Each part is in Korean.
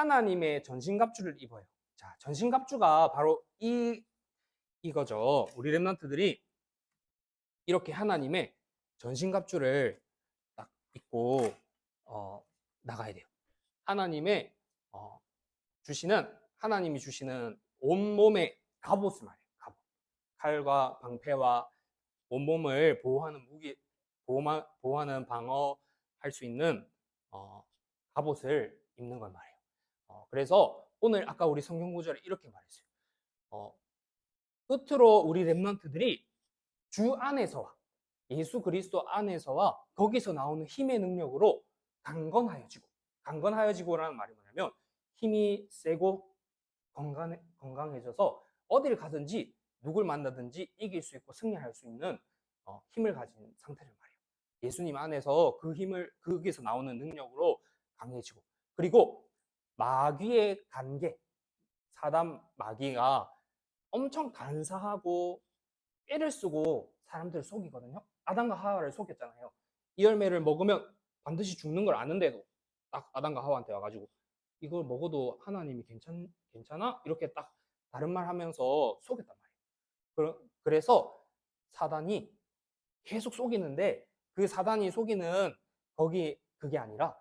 하나님의 전신갑주를 입어요. 자, 전신갑주가 바로 이거죠. 우리 렘넌트들이 이렇게 하나님의 전신갑주를 딱 입고 나가야 돼요. 하나님의 하나님이 주시는 온몸의 갑옷을 말해요. 갑옷. 칼과 방패와 온몸을 보호하는 보호하는 방어할 수 있는 갑옷을 입는 걸 말해요. 그래서 오늘 아까 우리 성경 구절에 이렇게 말했어요. 끝으로 우리 렘넌트들이 주 안에서와 예수 그리스도 안에서와 거기서 나오는 힘의 능력으로 강건하여지고라는 말이 뭐냐면 힘이 세고 건강해져서 어디를 가든지 누굴 만나든지 이길 수 있고 승리할 수 있는 힘을 가진 상태를 말해요. 예수님 안에서 그 힘을 거기서 나오는 능력으로 강해지고, 그리고 마귀의 관계, 사단 마귀가 엄청 간사하고 꾀를 쓰고 사람들을 속이거든요. 아담과 하와를 속였잖아요. 이 열매를 먹으면 반드시 죽는 걸 아는데도 딱 아담과 하와한테 와가지고 이걸 먹어도 하나님이 괜찮아? 이렇게 딱 다른 말 하면서 속였단 말이에요. 그래서 사단이 계속 속이는데 그 사단이 속이는 그게 아니라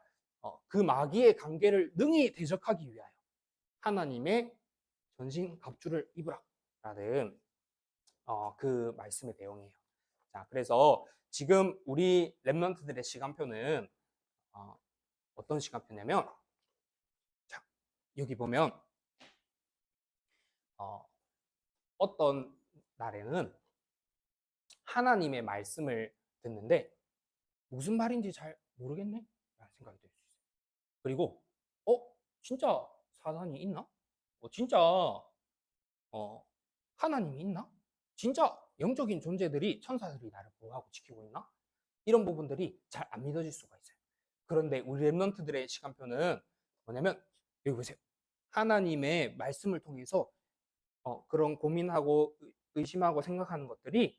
그 마귀의 관계를 능히 대적하기 위하여 하나님의 전신 갑주를 입으라 라는 그 말씀의 내용이에요. 자, 그래서 지금 우리 렘넌트들의 시간표는 어떤 시간표냐면, 자, 여기 보면 어떤 날에는 하나님의 말씀을 듣는데 무슨 말인지 잘 모르겠네? 라는 생각이 들 수 있어요. 그리고 진짜 사단이 있나? 진짜 하나님이 있나? 진짜 영적인 존재들이, 천사들이 나를 보호하고 지키고 있나? 이런 부분들이 잘 안 믿어질 수가 있어요. 그런데 우리 렘넌트들의 시간표는 뭐냐면, 여기 보세요. 하나님의 말씀을 통해서 그런 고민하고 의심하고 생각하는 것들이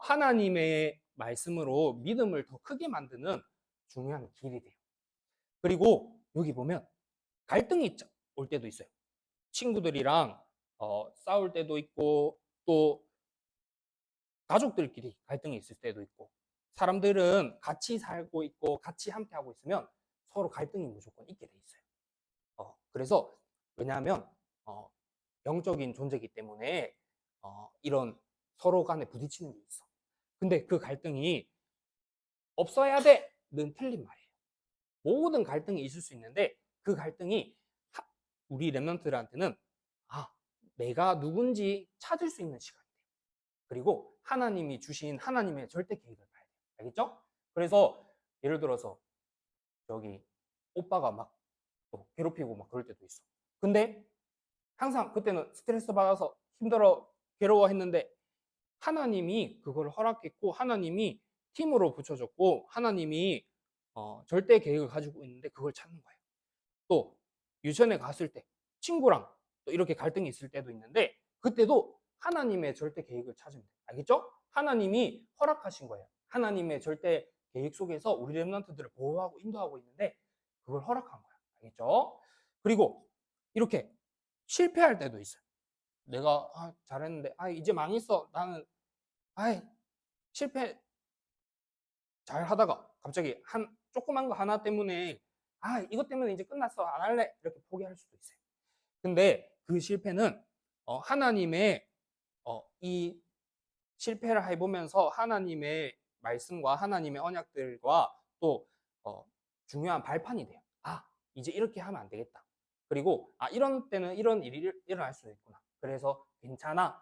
하나님의 말씀으로 믿음을 더 크게 만드는 중요한 길이 돼요. 그리고 여기 보면 갈등이 올 때도 있어요. 친구들이랑 싸울 때도 있고, 또 가족들끼리 갈등이 있을 때도 있고, 사람들은 같이 살고 있고 같이 함께 하고 있으면 서로 갈등이 무조건 있게 돼 있어요. 그래서 왜냐하면 영적인 존재이기 때문에 이런 서로 간에 부딪히는 게 있어. 근데 그 갈등이 없어야 돼는 틀린 말이에요. 모든 갈등이 있을 수 있는데 그 갈등이 우리 렘넌트들한테는 내가 누군지 찾을 수 있는 시간이에요. 그리고 하나님이 주신 하나님의 절대 계획을 봐야 돼요. 알겠죠? 그래서 예를 들어서 저기 오빠가 막 괴롭히고 막 그럴 때도 있어. 근데 항상 그때는 스트레스 받아서 힘들어 괴로워했는데 하나님이 그걸 허락했고 하나님이 팀으로 붙여줬고 하나님이 절대 계획을 가지고 있는데 그걸 찾는 거예요. 또 유치원에 갔을 때 친구랑 또 이렇게 갈등이 있을 때도 있는데 그때도 하나님의 절대 계획을 찾으면 돼요. 알겠죠? 하나님이 허락하신 거예요. 하나님의 절대 계획 속에서 우리 렘넌트들을 보호하고 인도하고 있는데 그걸 허락한 거야. 알겠죠? 그리고 이렇게 실패할 때도 있어요. 내가 잘했는데 이제 망했어. 나는 실패 잘 하다가 갑자기 조그만 거 하나 때문에 이것 때문에 이제 끝났어. 안 할래. 이렇게 포기할 수도 있어요. 근데 그 실패는 하나님의 이 실패를 해보면서 하나님의 말씀과 하나님의 언약들과 또 중요한 발판이 돼요. 이제 이렇게 하면 안 되겠다. 그리고 이런 때는 이런 일이 일어날 수도 있구나. 그래서 괜찮아.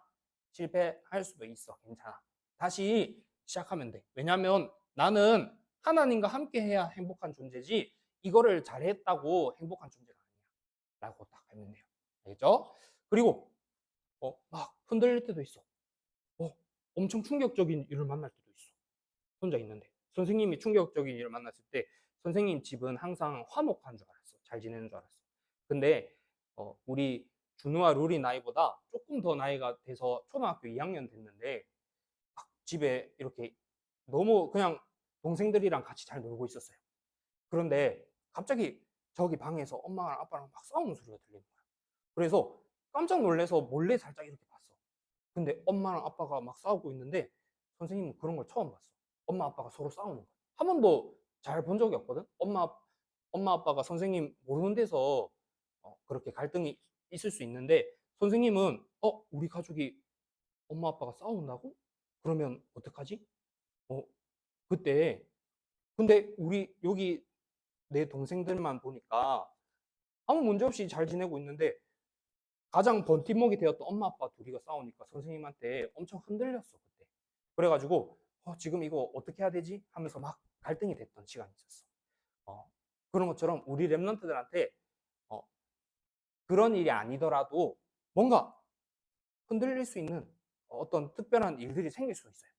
실패할 수도 있어. 괜찮아. 다시 시작하면 돼. 왜냐하면 나는 하나님과 함께 해야 행복한 존재지 이거를 잘했다고 행복한 존재가 아니야. 라고 딱 하면 돼요. 알겠죠? 그리고 막 흔들릴 때도 있어. 엄청 충격적인 일을 만날 때도 있어. 혼자 있는데. 선생님이 충격적인 일을 만났을 때 선생님 집은 항상 화목한 줄 알았어. 잘 지내는 줄 알았어. 근데 우리 준우와 룰이 나이보다 조금 더 나이가 돼서 초등학교 2학년 됐는데 막 집에 이렇게 너무 그냥 동생들이랑 같이 잘 놀고 있었어요. 그런데 갑자기 저기 방에서 엄마랑 아빠랑 막 싸우는 소리가 들리는 거야. 그래서 깜짝 놀라서 몰래 살짝 이렇게 봤어. 근데 엄마랑 아빠가 막 싸우고 있는데 선생님은 그런 걸 처음 봤어. 엄마 아빠가 서로 싸우는 거야. 한 번도 잘 본 적이 없거든. 엄마 아빠가 선생님 모르는 데서 그렇게 갈등이 있을 수 있는데 선생님은 우리 가족이 엄마 아빠가 싸운다고? 그러면 어떡하지? 어 그때 근데 우리 여기 내 동생들만 보니까 아무 문제 없이 잘 지내고 있는데 가장 버팀목이 되었던 엄마 아빠 둘이가 싸우니까 선생님한테 엄청 흔들렸어 그때. 그래가지고 지금 이거 어떻게 해야 되지? 하면서 막 갈등이 됐던 시간이 있었어. 그런 것처럼 우리 랩런트들한테 그런 일이 아니더라도 뭔가 흔들릴 수 있는 어떤 특별한 일들이 생길 수 있어요.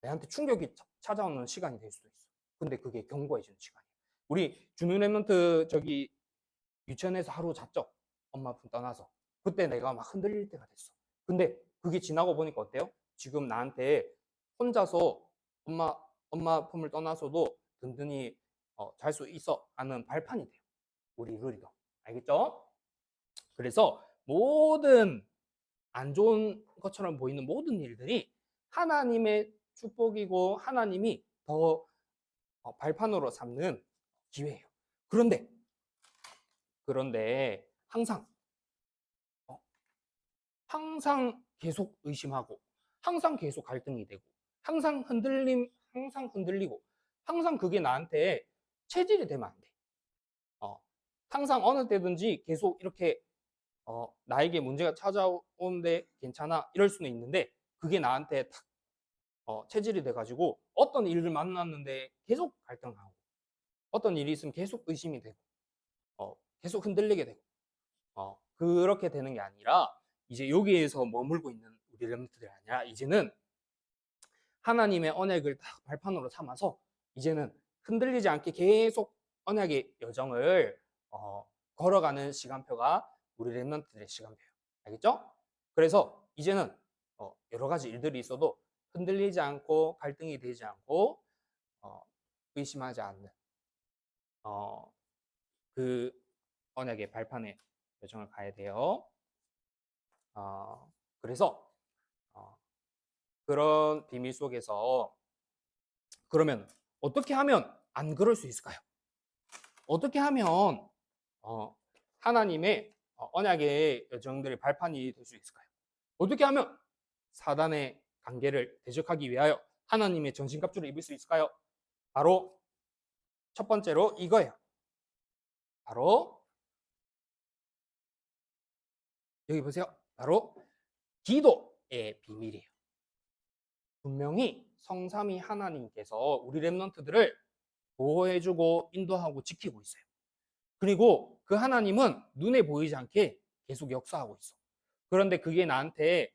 내한테 충격이 찾아오는 시간이 될 수도 있어. 근데 그게 경고해주는 시간이야. 우리 준우 랩런트 저기 유치원에서 하루 잤죠? 엄마 품 떠나서. 그때 내가 막 흔들릴 때가 됐어. 근데 그게 지나고 보니까 어때요? 지금 나한테 혼자서 엄마 품을 떠나서도 든든히 잘 수 있어 하는 발판이 돼요. 우리 루리도. 알겠죠? 그래서 모든 안 좋은 것처럼 보이는 모든 일들이 하나님의 축복이고 하나님이 더 발판으로 삼는 기회예요. 그런데 어, 항상 계속 의심하고 항상 계속 갈등이 되고 항상 흔들리고 항상 그게 나한테 체질이 되면 안 돼. 항상 어느 때든지 계속 이렇게 나에게 문제가 찾아오는데 괜찮아 이럴 수는 있는데 그게 나한테 탁 체질이 돼가지고 어떤 일을 만났는데 계속 갈등하고 어떤 일이 있으면 계속 의심이 되고 계속 흔들리게 되고 그렇게 되는 게 아니라 이제 여기에서 머물고 있는 우리 렘넌트들이 아니라 이제는 하나님의 언약을 딱 발판으로 삼아서 이제는 흔들리지 않게 계속 언약의 여정을 걸어가는 시간표가 우리 렘넌트들의 시간표예요. 알겠죠? 그래서 이제는 여러 가지 일들이 있어도 흔들리지 않고 갈등이 되지 않고 의심하지 않는 그 언약의 발판의 여정을 가야 돼요. 그래서 그런 비밀 속에서 그러면 어떻게 하면 안 그럴 수 있을까요? 어떻게 하면 하나님의 언약의 여정들의 발판이 될 수 있을까요? 어떻게 하면 사단의 관계를 대적하기 위하여 하나님의 전신갑주를 입을 수 있을까요? 바로 첫 번째로 이거예요. 바로 여기 보세요. 바로 기도의 비밀이에요. 분명히 성삼위 하나님께서 우리 랩런트들을 보호해주고 인도하고 지키고 있어요. 그리고 그 하나님은 눈에 보이지 않게 계속 역사하고 있어. 그런데 그게 나한테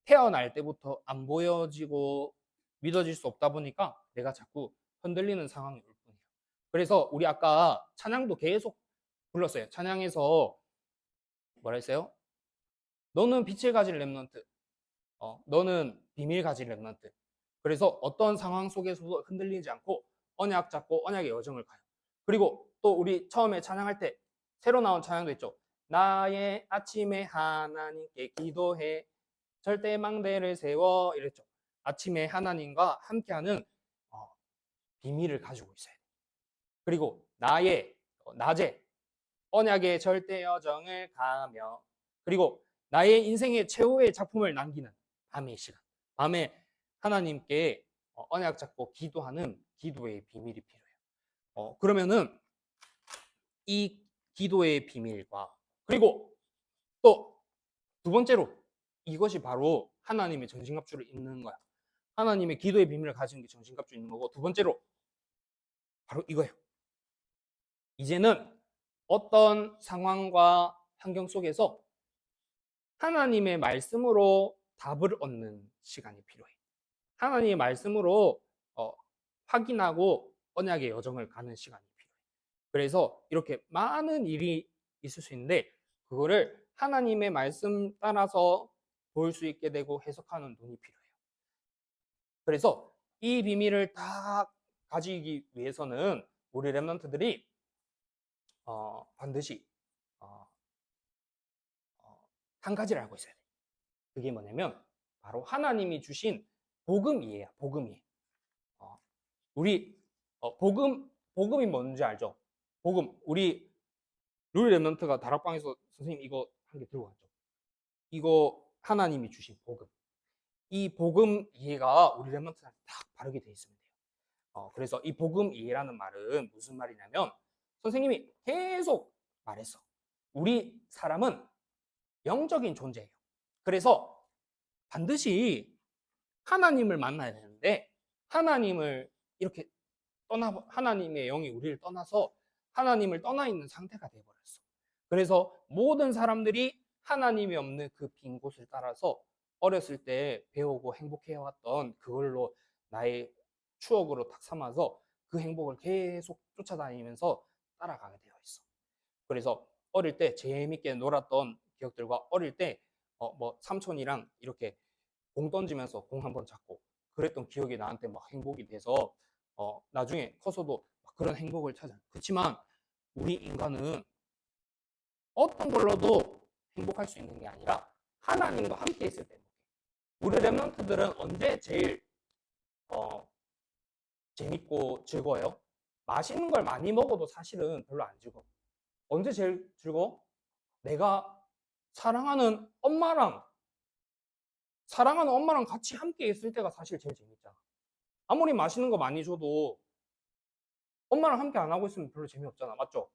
태어날 때부터 안 보여지고 믿어질 수 없다 보니까 내가 자꾸 흔들리는 상황이 올 뿐이에요. 그래서 우리 아까 찬양도 계속 불렀어요. 찬양에서 뭐라 했어요? 너는 빛을 가진 랩런트, 너는 비밀 가진 랩런트. 그래서 어떤 상황 속에서도 흔들리지 않고 언약 잡고 언약의 여정을 가요. 그리고 또 우리 처음에 찬양할 때 새로 나온 찬양도 있죠. 나의 아침에 하나님께 기도해 절대 망대를 세워 이랬죠. 아침에 하나님과 함께하는 비밀을 가지고 있어요. 그리고 나의 낮에 언약의 절대 여정을 가며 그리고 나의 인생의 최후의 작품을 남기는 밤의 시간. 밤에 하나님께 언약 잡고 기도하는 기도의 비밀이 필요해요. 그러면은 이 기도의 비밀과 그리고 또 두 번째로 이것이 바로 하나님의 전신갑주를 입는 거야. 하나님의 기도의 비밀을 가지는 게 전신갑주 있는 거고 두 번째로 바로 이거예요. 이제는 어떤 상황과 환경 속에서 하나님의 말씀으로 답을 얻는 시간이 필요해. 하나님의 말씀으로 확인하고 언약의 여정을 가는 시간이 필요해. 그래서 이렇게 많은 일이 있을 수 있는데 그거를 하나님의 말씀 따라서 볼 수 있게 되고 해석하는 눈이 필요해요. 그래서 이 비밀을 다 가지기 위해서는 우리 랩런트들이 반드시 어, 한 가지를 알고 있어야 돼. 그게 뭐냐면 바로 하나님이 주신 복음 이해야. 복음 이해. 우리 복음이 뭔지 알죠? 복음. 우리 룰 랩런트가 다락방에서 선생님 이거 한 개 들고 왔죠. 이거 하나님이 주신 복음. 이 복음 이해가 우리 랩런트한테 딱 바르게 돼 있으면 돼요. 그래서 이 복음 이해라는 말은 무슨 말이냐면 선생님이 계속 말했어. 우리 사람은 영적인 존재예요. 그래서 반드시 하나님을 만나야 되는데 하나님을 이렇게 하나님의 영이 우리를 떠나서 하나님을 떠나 있는 상태가 되어버렸어. 그래서 모든 사람들이 하나님이 없는 그 빈 곳을 따라서 어렸을 때 배우고 행복해왔던 그걸로 나의 추억으로 딱 삼아서 그 행복을 계속 쫓아다니면서 따라가게 되어 있어. 그래서 어릴 때 재밌게 놀았던 기억들과 어릴 때 뭐 삼촌이랑 이렇게 공 던지면서 공 한번 잡고 그랬던 기억이 나한테 막 행복이 돼서 나중에 커서도 그런 행복을 찾아. 그렇지만 우리 인간은 어떤 걸로도 행복할 수 있는 게 아니라 하나님과 함께 있을 때 행복해. 우리 랩런트들은 언제 제일 재밌고 즐거워요? 맛있는 걸 많이 먹어도 사실은 별로 안 즐거워. 언제 제일 즐거워? 내가 사랑하는 엄마랑 같이 함께 있을 때가 사실 제일 재밌잖아. 아무리 맛있는 거 많이 줘도 엄마랑 함께 안 하고 있으면 별로 재미없잖아. 맞죠?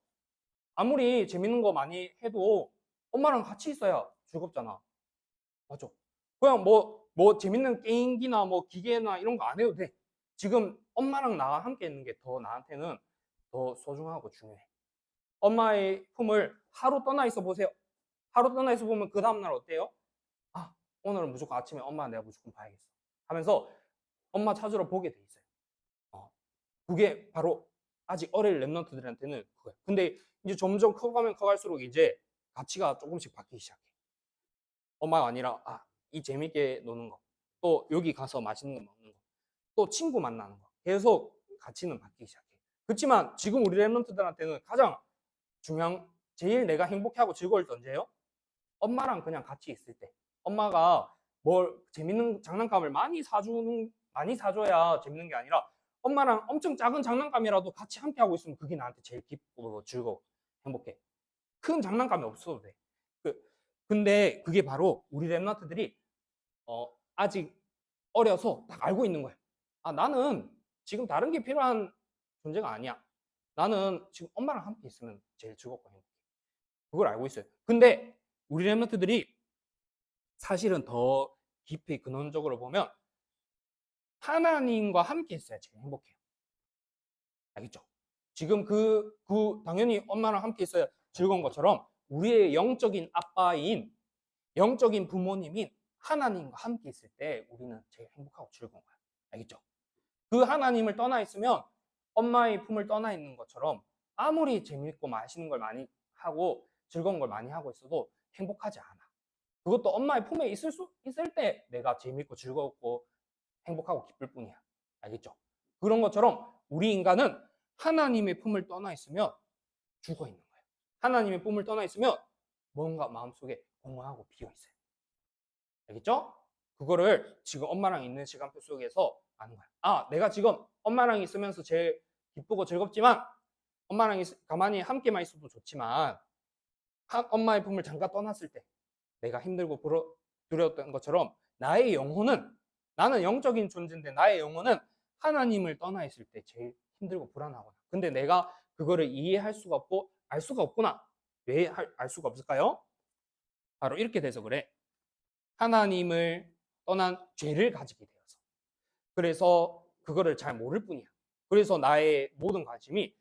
아무리 재밌는 거 많이 해도 엄마랑 같이 있어야 즐겁잖아. 맞죠? 그냥 뭐 재밌는 게임기나 뭐 기계나 이런 거 안 해도 돼. 지금 엄마랑 나 함께 있는 게 더 나한테는 더 소중하고 중요해. 엄마의 품을 하루 떠나 있어 보세요. 하루 떠나 있어 보면 그 다음날 어때요? 아, 오늘은 무조건 아침에 엄마 내가 무조건 봐야겠어. 하면서 엄마 찾으러 보게 돼 있어요. 그게 바로 아직 어릴 랩런트들한테는 그거예요. 근데 이제 점점 커가면 커갈수록 이제 가치가 조금씩 바뀌기 시작해. 엄마가 아니라 이 재밌게 노는 거, 또 여기 가서 맛있는 거 먹는 거, 또 친구 만나는 거, 계속 가치는 바뀌기 시작해. 그렇지만 지금 우리 랩런트들한테는 가장 중요한, 제일 내가 행복해하고 즐거울 때 언제예요? 엄마랑 그냥 같이 있을 때. 엄마가 뭘 재밌는 장난감을 많이 사줘야 재밌는 게 아니라 엄마랑 엄청 작은 장난감이라도 같이 함께 하고 있으면 그게 나한테 제일 기쁘고 즐거워, 행복해. 큰 장난감이 없어도 돼. 근데 그게 바로 우리 랩런트들이 아직 어려서 딱 알고 있는 거예요. 나는 지금 다른 게 필요한 존재가 아니야. 나는 지금 엄마랑 함께 있으면 제일 즐겁고 행복해. 그걸 알고 있어요. 근데 우리 랩런트들이 사실은 더 깊이 근원적으로 보면 하나님과 함께 있어야 제일 행복해요. 알겠죠? 지금 당연히 엄마랑 함께 있어야 즐거운 것처럼 우리의 영적인 아빠인, 영적인 부모님인 하나님과 함께 있을 때 우리는 제일 행복하고 즐거운 거야. 알겠죠? 그 하나님을 떠나 있으면 엄마의 품을 떠나 있는 것처럼 아무리 재밌고 맛있는 걸 많이 하고 즐거운 걸 많이 하고 있어도 행복하지 않아. 그것도 엄마의 품에 있을 때 내가 재밌고 즐겁고 행복하고 기쁠 뿐이야. 알겠죠? 그런 것처럼 우리 인간은 하나님의 품을 떠나 있으면 죽어 있는 거예요. 하나님의 품을 떠나 있으면 뭔가 마음속에 공허하고 비어 있어요. 알겠죠? 그거를 지금 엄마랑 있는 시간표 속에서 아는 거야. 내가 지금 엄마랑 있으면서 제일 기쁘고 즐겁지만 엄마랑 가만히 함께만 있어도 좋지만 엄마의 품을 잠깐 떠났을 때 내가 힘들고 두려웠던 것처럼 나의 영혼은, 나는 영적인 존재인데 나의 영혼은 하나님을 떠나 있을 때 제일 힘들고 불안하거나, 근데 내가 그거를 이해할 수가 없고 알 수가 없구나. 왜 알 수가 없을까요? 바로 이렇게 돼서 그래. 하나님을 떠난 죄를 가지게 되어서. 그래서 그거를 잘 모를 뿐이야. 그래서 나의 모든 관심이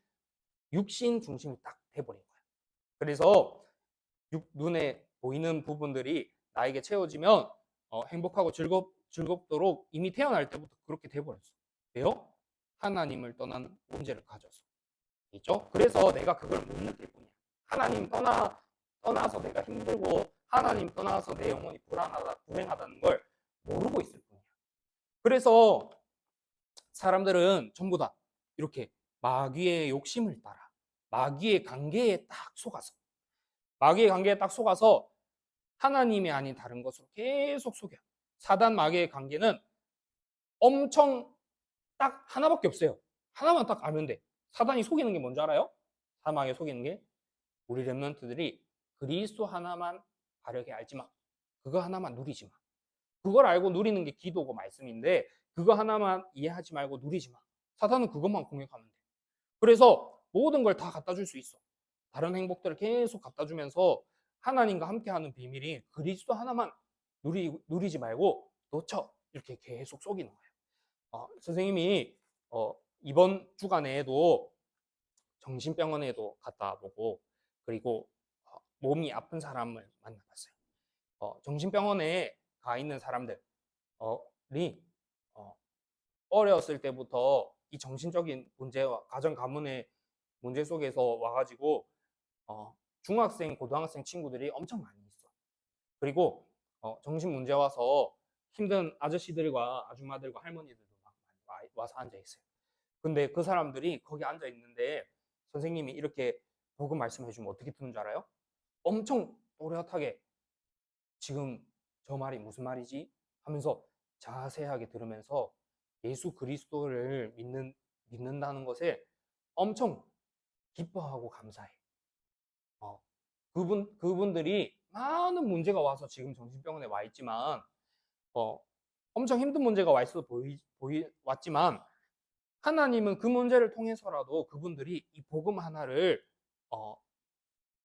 육신 중심이 딱 돼버린 거야. 그래서 눈에 보이는 부분들이 나에게 채워지면 행복하고 즐겁도록 이미 태어날 때부터 그렇게 돼버렸어. 왜요? 하나님을 떠난 문제를 가져서. 있죠? 그래서 내가 그걸 못 느낄 뿐이야. 하나님 떠나서 내가 힘들고 하나님 떠나서 내 영혼이 불행하다는 걸 모르고 있을 뿐이야. 그래서 사람들은 전부 다 이렇게 마귀의 욕심을 따라, 마귀의 관계에 딱 속아서 마귀의 관계에 딱 속아서 하나님이 아닌 다른 것으로 계속 속여요. 사단 마귀의 관계는 엄청 딱 하나밖에 없어요. 하나만 딱 알면 돼. 사단이 속이는 게 뭔지 알아요? 사망에 속이는 게 우리 렘넌트들이 그리스도 하나만 바르게 알지 마. 그거 하나만 누리지 마. 그걸 알고 누리는 게 기도고 말씀인데 그거 하나만 이해하지 말고 누리지 마. 사단은 그것만 공격하면 돼. 그래서 모든 걸 다 갖다 줄 수 있어. 다른 행복들을 계속 갖다 주면서 하나님과 함께하는 비밀이 그리스도 하나만 누리지 말고 놓쳐. 이렇게 계속 속이는 거예요. 선생님이 이번 주간에도 정신병원에도 갔다 보고 그리고 몸이 아픈 사람을 만나봤어요. 정신병원에 가 있는 사람들이 어렸을 때부터 이 정신적인 문제와 가정 가문의 문제 속에서 와가지고 중학생, 고등학생 친구들이 엄청 많이 있어. 그리고 정신 문제 와서 힘든 아저씨들과 아줌마들과 할머니들도 막 와서 앉아 있어요. 근데 그 사람들이 거기 앉아 있는데 선생님이 이렇게 복음 말씀해 주면 어떻게 듣는 줄 알아요? 엄청 또렷하게 지금 저 말이 무슨 말이지? 하면서 자세하게 들으면서 예수 그리스도를 믿는다는 것에 엄청 기뻐하고 감사해. 그분들이 많은 문제가 와서 지금 정신병원에 와 있지만, 엄청 힘든 문제가 와 있어 왔지만, 하나님은 그 문제를 통해서라도 그분들이 이 복음 하나를,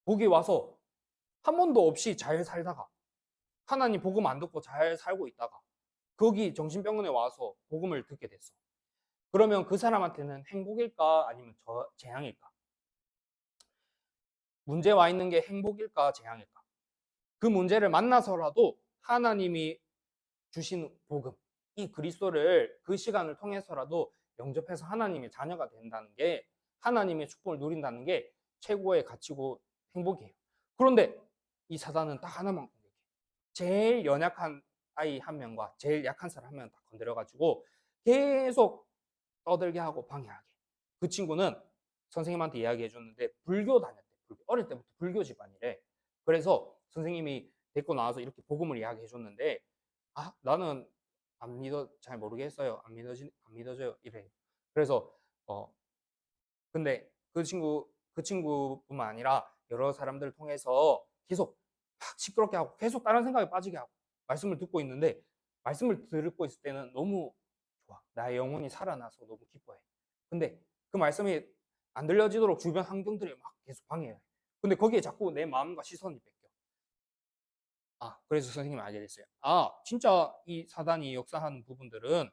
거기 와서 한 번도 없이 잘 살다가, 하나님 복음 안 듣고 잘 살고 있다가, 거기 정신병원에 와서 복음을 듣게 됐어. 그러면 그 사람한테는 행복일까? 아니면 재앙일까? 문제 와 있는 게 행복일까? 재앙일까? 그 문제를 만나서라도 하나님이 주신 복음, 이 그리스도를 그 시간을 통해서라도 영접해서 하나님의 자녀가 된다는 게 하나님의 축복을 누린다는 게 최고의 가치고 행복이에요. 그런데 이 사단은 딱 하나만 공격해. 제일 연약한 아이 한 명과 제일 약한 사람 한 명 딱 건드려가지고 계속 떠들게 하고 방해하게. 그 친구는 선생님한테 이야기해 줬는데 불교 다녔대. 어릴 때부터 불교 집안이래. 그래서 선생님이 데리고 나와서 이렇게 복음을 이야기해 줬는데 나는 안 믿어 잘 모르겠어요. 안 믿어져요. 이래. 그래서 근데 그 친구뿐만 아니라 여러 사람들을 통해서 계속 막 시끄럽게 하고 계속 다른 생각에 빠지게 하고 말씀을 듣고 있는데 말씀을 듣고 있을 때는 너무 좋아. 나의 영혼이 살아나서 너무 기뻐해. 근데 그 말씀이 안 들려지도록 주변 환경들이 막 계속 방해해. 근데 거기에 자꾸 내 마음과 시선이 뺏겨. 그래서 선생님이 알게 됐어요. 진짜 이 사단이 역사하는 부분들은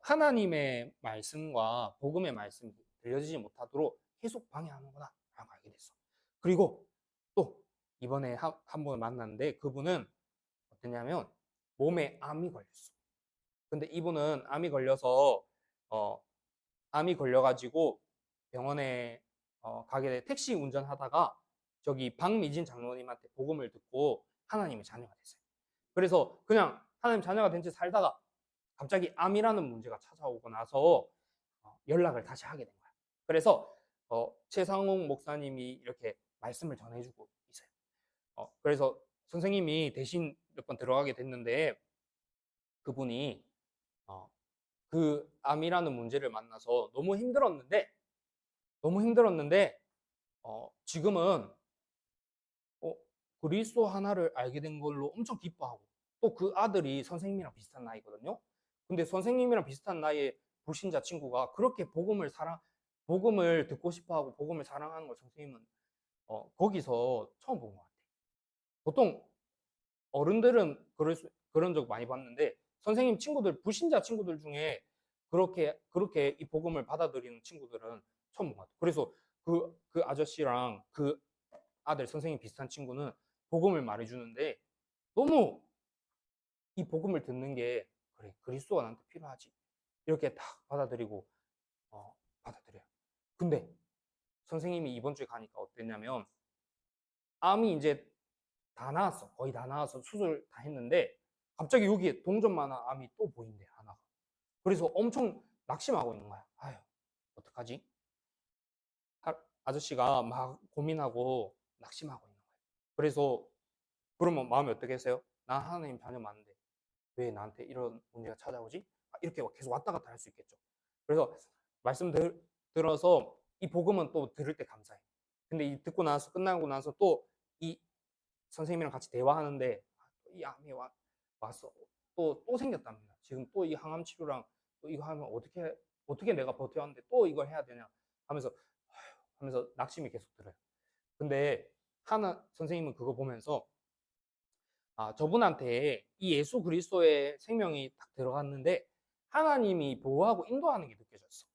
하나님의 말씀과 복음의 말씀이 들려지지 못하도록 계속 방해하는구나 라고 알게 됐어. 그리고 또 이번에 한 번 만났는데 그분은 어땠냐면 몸에 암이 걸렸어. 근데 이분은 암이 걸려가지고 병원에 가게 돼 택시 운전하다가 저기 박미진 장로님한테 복음을 듣고 하나님의 자녀가 됐어요. 그래서 그냥 하나님 자녀가 된 채 살다가 갑자기 암이라는 문제가 찾아오고 나서 연락을 다시 하게 된 거야. 그래서 최상홍 목사님이 이렇게 말씀을 전해주고 있어요. 그래서 선생님이 대신 몇 번 들어가게 됐는데 그분이 그 암이라는 문제를 만나서 너무 힘들었는데 지금은 그리스도 하나를 알게 된 걸로 엄청 기뻐하고 또 그 아들이 선생님이랑 비슷한 나이거든요. 근데 선생님이랑 비슷한 나이에 불신자 친구가 그렇게 복음을 듣고 싶어하고 복음을 사랑하는 걸 선생님은 거기서 처음 본 것 같아요. 보통 어른들은 그런 적 많이 봤는데 선생님 친구들 불신자 친구들 중에 그렇게 이 복음을 받아들이는 친구들은 처음 본 것 같아요. 그래서 그 아저씨랑 그 아들 선생님 비슷한 친구는 복음을 말해주는데 너무 이 복음을 듣는 게 그래 그리스도가 나한테 필요하지 이렇게 딱 받아들이고 받아들여요. 근데 선생님이 이번 주에 가니까 어땠냐면 암이 이제 다 나았어. 거의 다 나와서 수술 다 했는데 갑자기 여기에 동전만한 암이 또 보인대 하나가. 그래서 엄청 낙심하고 있는 거야. 아휴 어떡하지? 아저씨가 막 고민하고 낙심하고 있는 거예요. 그래서 그러면 마음이 어떻게 했어요? 나 하나님 자녀 맞는데 왜 나한테 이런 문제가 찾아오지? 이렇게 계속 왔다 갔다 할 수 있겠죠. 그래서 말씀 들어서 이 복음은 또 들을 때 감사해. 근데 이 듣고 나서 끝나고 나서 또 이 선생님이랑 같이 대화하는데 이 암이 왔어. 또 생겼답니다. 지금 또 이 항암 치료랑 또 이거 하면 어떻게 내가 버텨왔는데 또 이걸 해야 되냐 하면서 낙심이 계속 들어요. 근데 하나 선생님은 그거 보면서 저분한테 이 예수 그리스도의 생명이 딱 들어갔는데 하나님이 보호하고 인도하는 게 느껴졌어.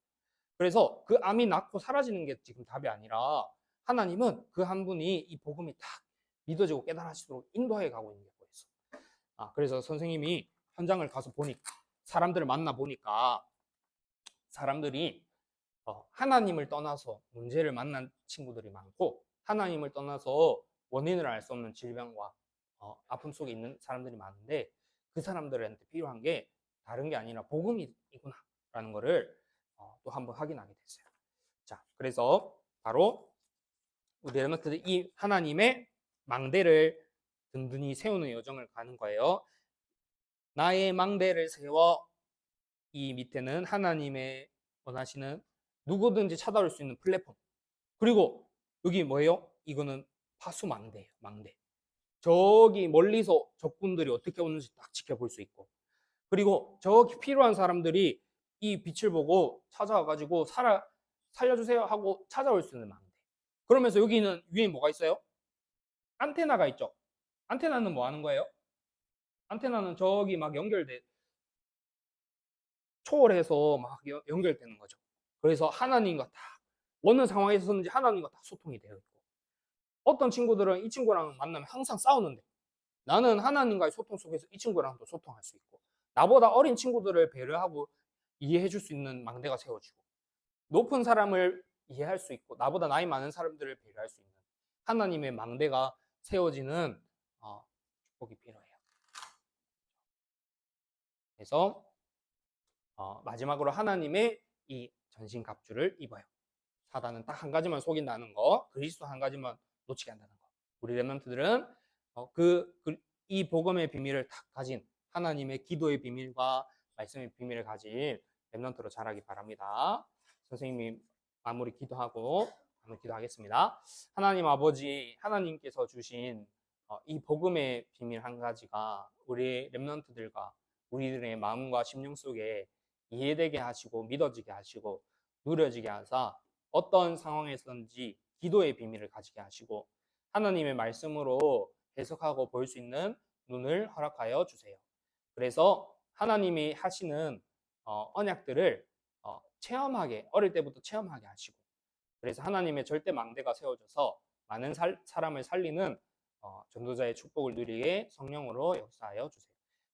그래서 그 암이 낫고 사라지는 게 지금 답이 아니라 하나님은 그 한 분이 이 복음이 딱 믿어지고 깨달아지도록 인도해 가고 있는 게 보였어. 그래서 선생님이 현장을 가서 보니까 사람들을 만나 보니까 사람들이 하나님을 떠나서 문제를 만난 친구들이 많고 하나님을 떠나서 원인을 알 수 없는 질병과 아픔 속에 있는 사람들이 많은데 그 사람들한테 필요한 게 다른 게 아니라 복음이구나라는 거를 또 한번 확인하게 됐어요. 자, 그래서 바로 우리 레몬트들 이 하나님의 망대를 든든히 세우는 여정을 가는 거예요. 나의 망대를 세워 이 밑에는 하나님의 원하시는 누구든지 찾아올 수 있는 플랫폼. 그리고 여기 뭐예요? 이거는 파수망대예요. 망대. 저기 멀리서 적군들이 어떻게 오는지 딱 지켜볼 수 있고 그리고 저기 필요한 사람들이 이 빛을 보고 찾아와가지고 살려주세요 하고 찾아올 수 있는 망대. 그러면서 여기는 위에 뭐가 있어요? 안테나가 있죠. 안테나는 뭐 하는 거예요? 안테나는 저기 막 초월해서 막 연결되는 거죠. 그래서 하나님과 딱 어느 상황에서든지 하나님과 딱 소통이 되어 있고 어떤 친구들은 이 친구랑 만나면 항상 싸우는데 나는 하나님과의 소통 속에서 이 친구랑도 소통할 수 있고 나보다 어린 친구들을 배려하고 이해해 줄 수 있는 망대가 세워지고 높은 사람을 이해할 수 있고 나보다 나이 많은 사람들을 배려할 수 있는 하나님의 망대가 세워지는 축복이 필요해요. 그래서 마지막으로 하나님의 이 전신갑주를 입어요. 사단은 딱 한 가지만 속인다는 거, 그리스도 한 가지만 놓치게 한다는 거. 우리 렘넌트들은 이 복음의 비밀을 딱 가진 하나님의 기도의 비밀과 말씀의 비밀을 가진 렘넌트로 자라기 바랍니다. 선생님이 마무리 기도하고 마무리 기도하겠습니다. 하나님 아버지, 하나님께서 주신 이 복음의 비밀 한 가지가 우리 렘넌트들과 우리들의 마음과 심령 속에 이해되게 하시고 믿어지게 하시고 누려지게 하사 어떤 상황에서든지 기도의 비밀을 가지게 하시고 하나님의 말씀으로 해석하고 볼 수 있는 눈을 허락하여 주세요. 그래서 하나님이 하시는 언약들을 체험하게 어릴 때부터 체험하게 하시고 그래서 하나님의 절대 망대가 세워져서 많은 사람을 살리는 전도자의 축복을 누리게 성령으로 역사하여 주세요.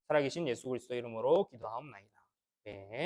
살아계신 예수 그리스도 이름으로 기도하옵나이다. 네.